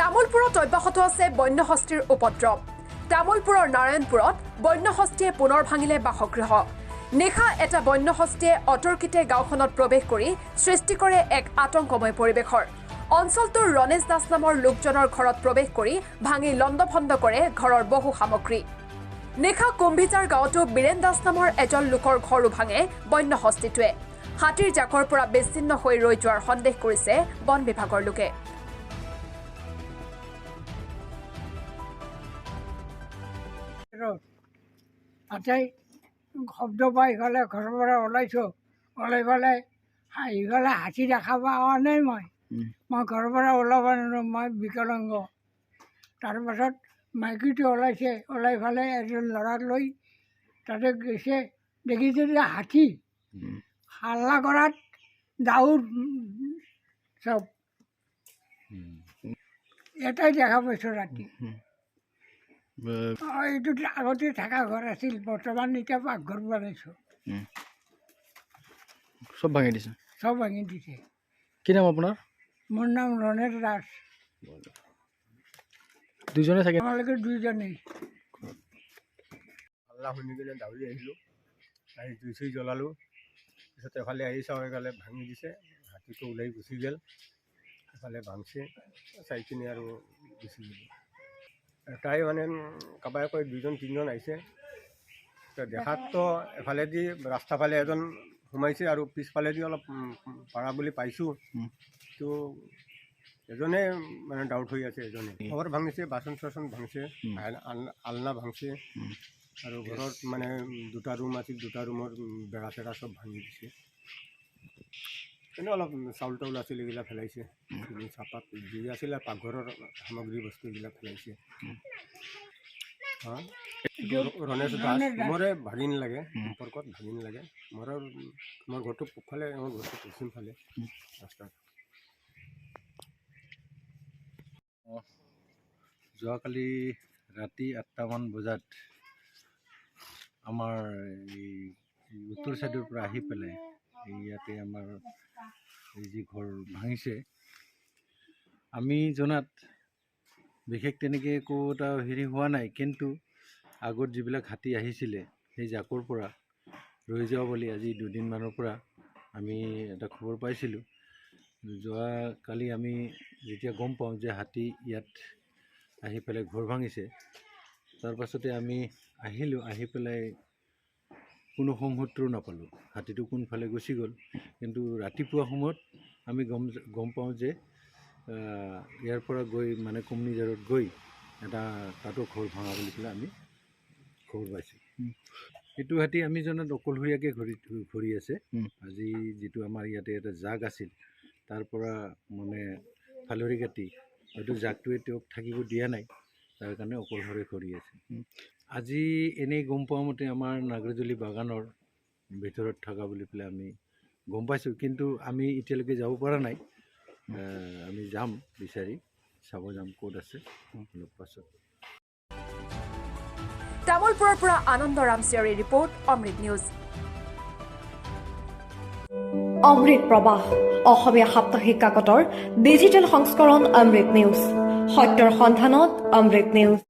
তামোলপুৰত অব্যাহত আছে বন্যহস্তীৰ উপদ্ৰৱ। তামোলপুৰৰ নাৰায়ণপুৰত বন্যহস্তীয়ে পুনৰ ভাঙিলে বাসগৃহ। নিশা এটা বন্যহস্তীয়ে অতৰ্কিতে গাঁওখনত প্ৰৱেশ কৰি সৃষ্টি কৰে এক আতংকময় পৰিৱেশৰ। অঞ্চলটোৰ ৰণেশ দাস নামৰ লোকজনৰ ঘৰত প্ৰৱেশ কৰি ভাঙি লণ্ডভণ্ড কৰে ঘৰৰ বহু সামগ্ৰী। নিশা কুম্ভিজাৰ গাঁৱতো বীৰেন দাস নামৰ এজন লোকৰ ঘৰো ভাঙে বন্যহস্তীটোৱে। হাতীৰ জাকৰ পৰা বিচ্ছিন্ন হৈ ৰৈ যোৱাৰ সন্দেহ কৰিছে বন বিভাগৰ লোকে। তাতে শব্দ পাই ইফালে ঘৰৰ পৰা ওলাইছোঁ, ওলাই পেলাই ইফালে হাতী দেখা পোৱা নাই। মই ঘৰৰ পৰা ওলাব নোৱাৰোঁ, মই বিকলাংগ। তাৰপাছত মাইকীটো ওলাইছে, ওলাই পেলাই এজন ল'ৰাক লৈ তাতে গৈছে, দেখিছে যে হাতী হাল্লা কৰাত দাউৰ চব এটাই দেখা পাইছোঁ ৰাতি। এইটো আগতে থকা ঘৰ আছিল, বৰ্তমান এতিয়া পাকঘৰ বনাইছোঁ। সব ভাঙি দিছে? চব ভাঙি দিছে। কি নাম আপোনাৰ? মোৰ নাম ৰণেশ দাস। দুজনে থাকে? আমালোকে দুইজনেই। হাল্লা শুনি কিনে দাউৰি আহিলোঁ, আহি জুই চুই জ্বলালোঁ। পিছত এফালে আহি চাওঁ, এফালে ভাঙি দিছে, হাতীটো ওলাই গুচি গ'ল। এফালে ভাঙছে, চাই কিনে আৰু গুচি গ'ল। তাই মানে কাবাই কৈ দুজন তিনিজন আহিছে। দেখাততো এফালেদি ৰাস্তা ফালে এজন সোমাইছে আৰু পিছফালেদি অলপ পাৰা বুলি পাইছোঁ। তো এজনে মানে ডাউট হৈ আছে, এজনে ঘৰ ভাঙিছে, বাচন চাচন ভাঙিছে, আলনা ভাঙিছে আৰু ঘৰত মানে দুটা ৰুম আছিল, দুটা ৰুমৰ বেৰা চেৰা চব ভাঙি দিছে। কিন্তু অলপ চাউল তাউল আছিল, এইবিলাক পেলাইছে। চাহপাত যি আছিলে পাকঘৰৰ সামগ্ৰী বস্তু এইবিলাক পেলাইছে। ৰণেশ দাস মোৰে ভাগিন লাগে, সম্পৰ্কত ভাগিন লাগে। মোৰ ঘৰটো পূবফালে, মোৰ ঘৰটো পশ্চিম ফালে ৰাস্তাত। যোৱাকালি ৰাতি 8টামান বজাত আমাৰ এই উত্তৰ ছাইডৰ পৰা আহি পেলাই ইয়াতে আমাৰ এই যি ঘৰ ভাঙিছে, আমি জনাত বিশেষ তেনেকৈ একো এটা হেৰি হোৱা নাই। কিন্তু আগত যিবিলাক হাতী আহিছিলে সেই জাকৰ পৰা ৰৈ যোৱা বুলি আজি দুদিনমানৰ পৰা আমি এটা খবৰ পাইছিলোঁ। যোৱাকালি আমি যেতিয়া গম পাওঁ যে হাতী ইয়াত আহি পেলাই ঘৰ ভাঙিছে, তাৰ পাছতে আমি আহিলোঁ। আহি পেলাই কোনো সংসূত্ৰও নাপালোঁ, হাতীটো কোনফালে গুচি গ'ল। কিন্তু ৰাতিপুৱা সময়ত আমি গম পাওঁ যে ইয়াৰ পৰা গৈ মানে কমনিজাৰত গৈ এটা তাতো ঘৰ ভাঙা বুলি পেলাই আমি খবৰ পাইছোঁ। এইটো হাতী আমি জনাত অকলশৰীয়াকৈ ঘূৰি আছে। আজি যিটো আমাৰ ইয়াতে এটা জাগ আছিল, তাৰ পৰা মানে ফালৰি কাটি হয়তো জাগটোৱে তেওঁক থাকিব দিয়া নাই, তাৰ কাৰণে অকলশৰে ঘূৰি আছে। আজি এনেই গম পোৱা মতে আমাৰ নাগৰজুলি বাগানৰ ভিতৰত থকা বুলি পেলাই আমি গম পাইছোঁ। কিন্তু আমি এতিয়ালৈকে যাব পৰা নাই। আমি যাম, বিচাৰি চাব যাম ক'ত আছে অলপ পাছত। তামোলপুৰৰ পৰা আনন্দ ৰামচিয়াৰীৰ ৰিপৰ্ট, অমৃত নিউজ। অমৃত প্ৰবাহ অসমীয়া সাপ্তাহিক কাকতৰ ডিজিটেল সংস্কৰণ অমৃত নিউজ, সত্যৰ সন্ধানত অমৃত নিউজ।